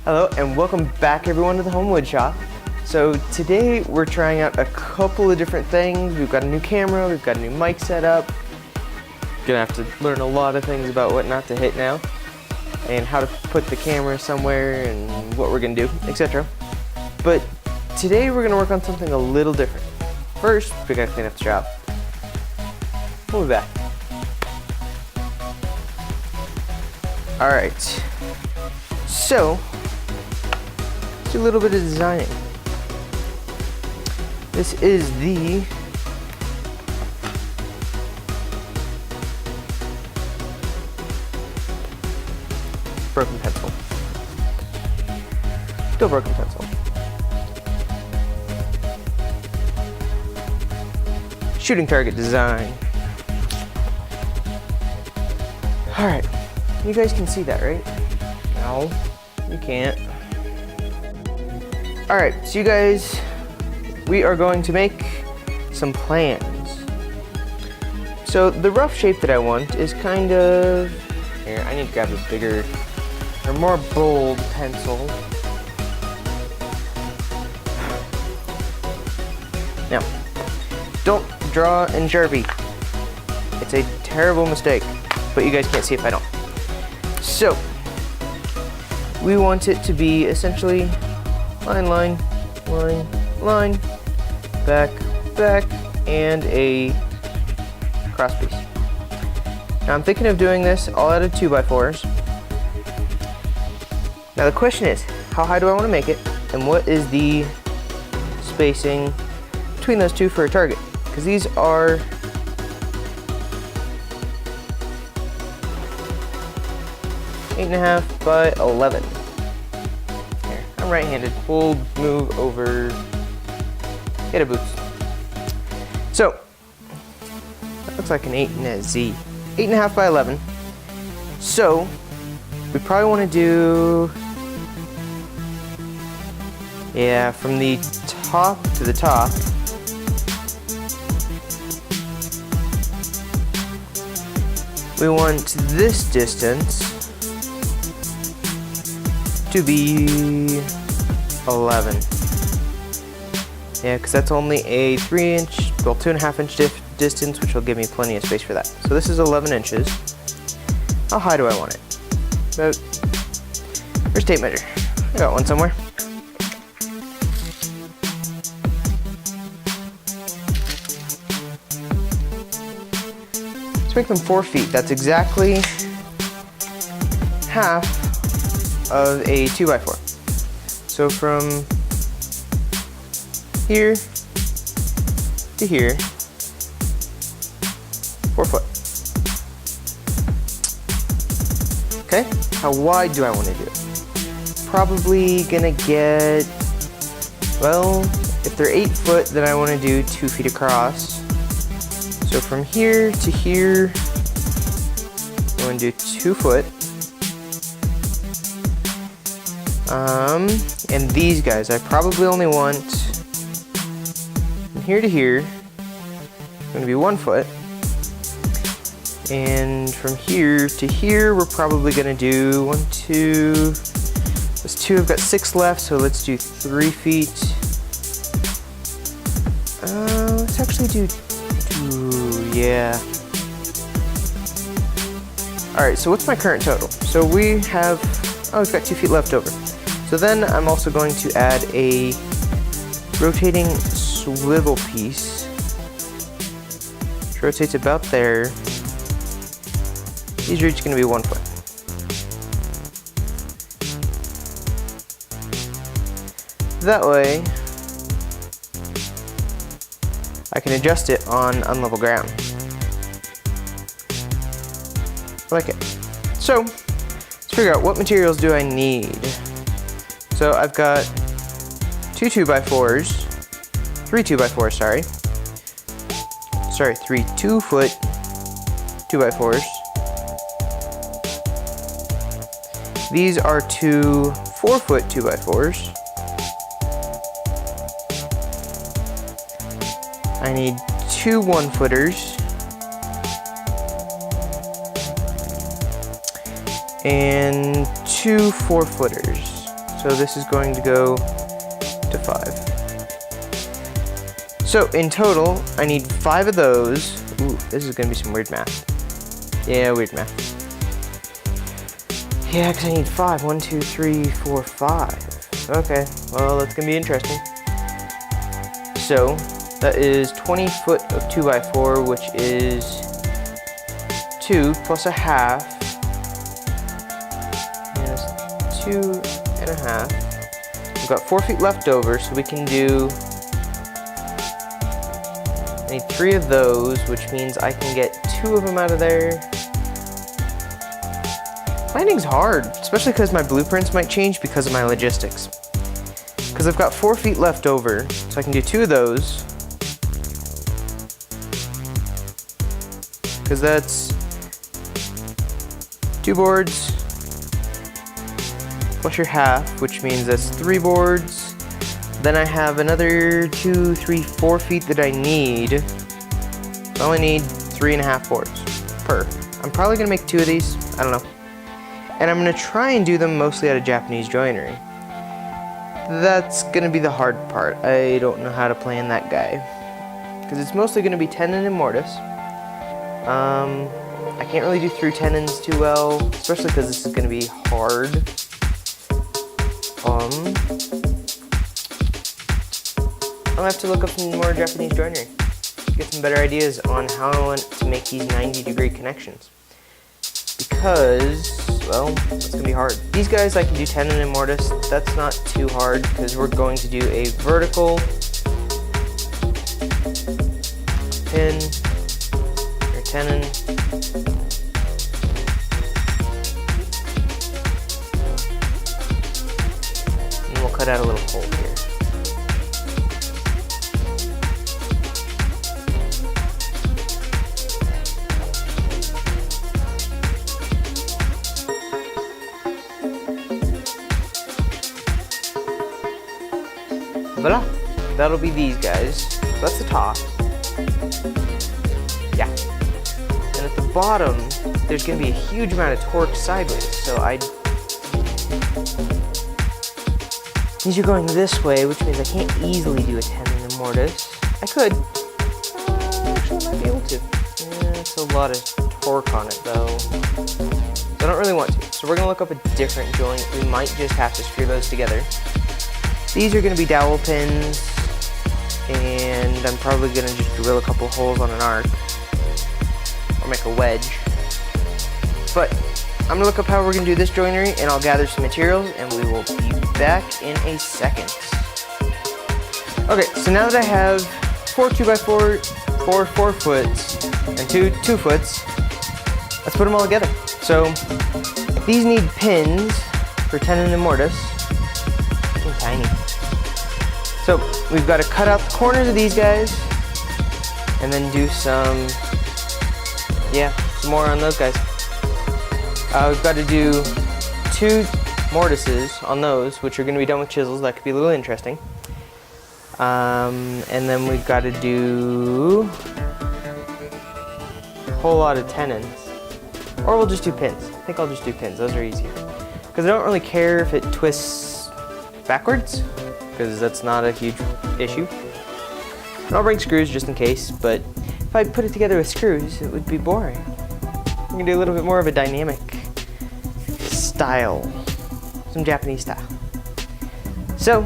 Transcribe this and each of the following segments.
Hello and welcome back everyone to the Home Wood Shop. So today we're trying out a couple of different things. We've got a new camera, we've got a new mic set up. Gonna have to learn a lot of things about what not to hit now, and how to put the camera somewhere and what we're gonna do, etc. But today we're gonna work on something a little different. First, we gotta clean up the shop. We'll be back. Alright, so let's do a little bit of designing. This is the broken pencil. Still broken pencil. Shooting target design. Alright, you guys can see that, right? No, you can't. Alright, so you guys, we are going to make some plans. So the rough shape that I want is kind of, here, I need to grab a bigger or more bold pencil. Now, don't draw in Sharpie. It's a terrible mistake, but you guys can't see if I don't. So, we want it to be essentially line, line, line, line, back, back, and a cross piece. Now I'm thinking of doing this all out of 2x4s. Now the question is, how high do I want to make it, and what is the spacing between those two for a target? Because these are 8.5 by 11. Here, I'm right-handed. We'll move over. Get a boots. So that looks like an 8 and a Z. 8.5 by 11. So we probably want to do, yeah, from the top to the top. We want this distance to be 11. Yeah, because that's only a 2.5 inch distance, which will give me plenty of space for that. So this is 11 inches. How high do I want it? About, where's tape measure? I got one somewhere. Let's make them 4 feet. That's exactly half of a 2x4. So from here to here, 4 foot. Okay, how wide do I want to do it? Probably gonna get, well, if they're 8 foot, then I want to do 2 feet across. So from here to here, I'm going to do 2 foot. And these guys, I probably only want from here to here, going to be 1 foot. And from here to here, we're probably going to do 1, 2, that's 2, I've got 6 left, so let's do 3 feet. Let's actually do 2, yeah. Alright, so what's my current total? So we have, oh, we've got 2 feet left over. So then I'm also going to add a rotating swivel piece, which rotates about there. These are each going to be 1 foot. That way, I can adjust it on unlevel ground. I like it. So, let's figure out what materials do I need. So I've got 2 2x4s, 3 2x4s, sorry, 3 2 foot 2x4s. These are 2 4 foot 2x4s. I need 2 1-footers and 2 4-footers. So this is going to go to 5. So in total, I need 5 of those. Ooh, this is gonna be some weird math. Yeah, weird math. Yeah, because I need 5. 1, 2, 3, 4, 5. Okay, well, that's gonna be interesting. So that is 20 foot of 2x4, which is 2 plus a half. Yes, 2.5. We've got 4 feet left over, so we can do. I need 3 of those, which means I can get 2 of them out of there. Planning's hard, especially because my blueprints might change because of my logistics. Because I've got 4 feet left over, so I can do 2 of those. Because that's 2 boards plus your half, which means that's 3 boards. Then I have another 2, 3, 4 feet that I need. I only need 3.5 boards per. I'm probably gonna make 2 of these, I don't know. And I'm gonna try and do them mostly out of Japanese joinery. That's gonna be the hard part. I don't know how to plan that guy. Because it's mostly gonna be tenon and mortise. I can't really do through tenons too well, especially because this is gonna be hard. I'll have to look up some more Japanese joinery. Get some better ideas on how I want to make these 90-degree connections. Because, well, it's gonna be hard. These guys I can do tenon and mortise. That's not too hard because we're going to do a vertical pin or tenon. And we'll cut out a little hole here. Voila, that'll be these guys. So that's the top. Yeah. And at the bottom, there's gonna be a huge amount of torque sideways. So these are going this way, which means I can't easily do a tenon and mortise. I could. Actually, I might be able to. Yeah, it's a lot of torque on it though. So I don't really want to. So we're gonna look up a different joint. We might just have to screw those together. These are going to be dowel pins, and I'm probably going to just drill a couple holes on an arc, or make a wedge. But I'm going to look up how we're going to do this joinery, and I'll gather some materials, and we will be back in a second. Okay, so now that I have 4 2x4, 4 4-foots, and 2 2-foots, let's put them all together. So these need pins for tenon and mortise. Tiny. So we've got to cut out the corners of these guys and then do some more on those guys. We've got to do 2 mortises on those, which are going to be done with chisels. That could be a little interesting. And then we've got to do a whole lot of tenons. Or we'll just do pins. I think I'll just do pins. Those are easier. Because I don't really care if it twists backwards, because that's not a huge issue. And I'll bring screws just in case, but if I put it together with screws, it would be boring. I'm gonna do a little bit more of a dynamic style, some Japanese style. So,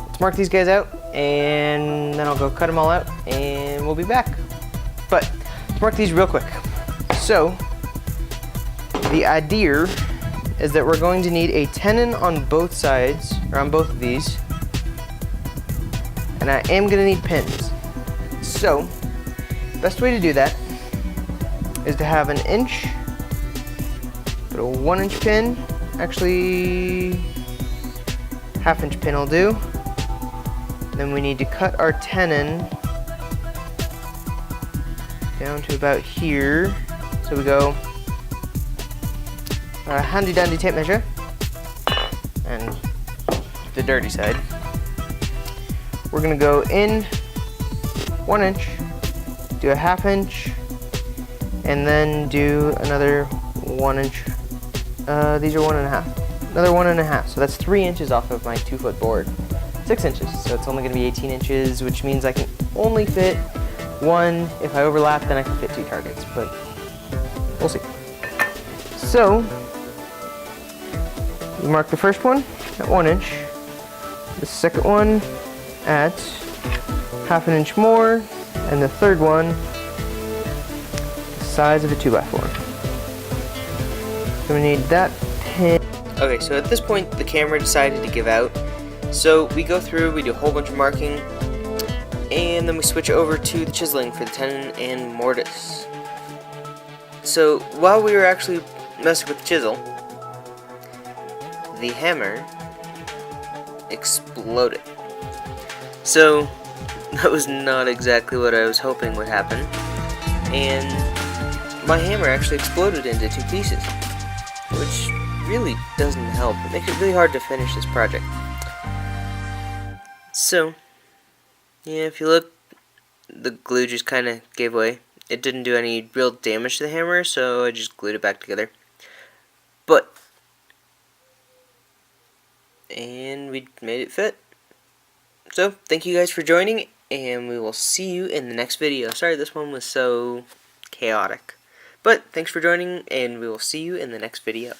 let's mark these guys out, and then I'll go cut them all out, and we'll be back. But, let's mark these real quick. So, the idea is that we're going to need a tenon on both sides, or on both of these, and I am going to need pins. So, best way to do that is to have an inch, put a 1-inch pin, actually half-inch pin will do. Then we need to cut our tenon down to about here. So we go handy dandy tape measure and the dirty side. We're gonna go in 1 inch, do a 1/2 inch, and then do another 1 inch. These are 1.5. another 1.5. So that's 3 inches off of my 2-foot board. 6 inches, so it's only going to be 18 inches, which means I can only fit 1. If I overlap, then I can fit 2 targets, but we'll see. So, we mark the first one at 1 inch, the second one at 1/2 inch more, and the third one the size of a 2x4. So we need that pin. Okay, so at this point the camera decided to give out. So we go through, we do a whole bunch of marking, and then we switch over to the chiseling for the tenon and mortise. So while we were actually messing with the chisel, the hammer exploded. So that was not exactly what I was hoping would happen, and my hammer actually exploded into 2 pieces, which really doesn't help. It makes it really hard to finish this project. So, yeah, if you look, the glue just kind of gave way. It didn't do any real damage to the hammer, so I just glued it back together. And we made it fit. So, thank you guys for joining, and we will see you in the next video. Sorry this one was so chaotic. But, thanks for joining, and we will see you in the next video.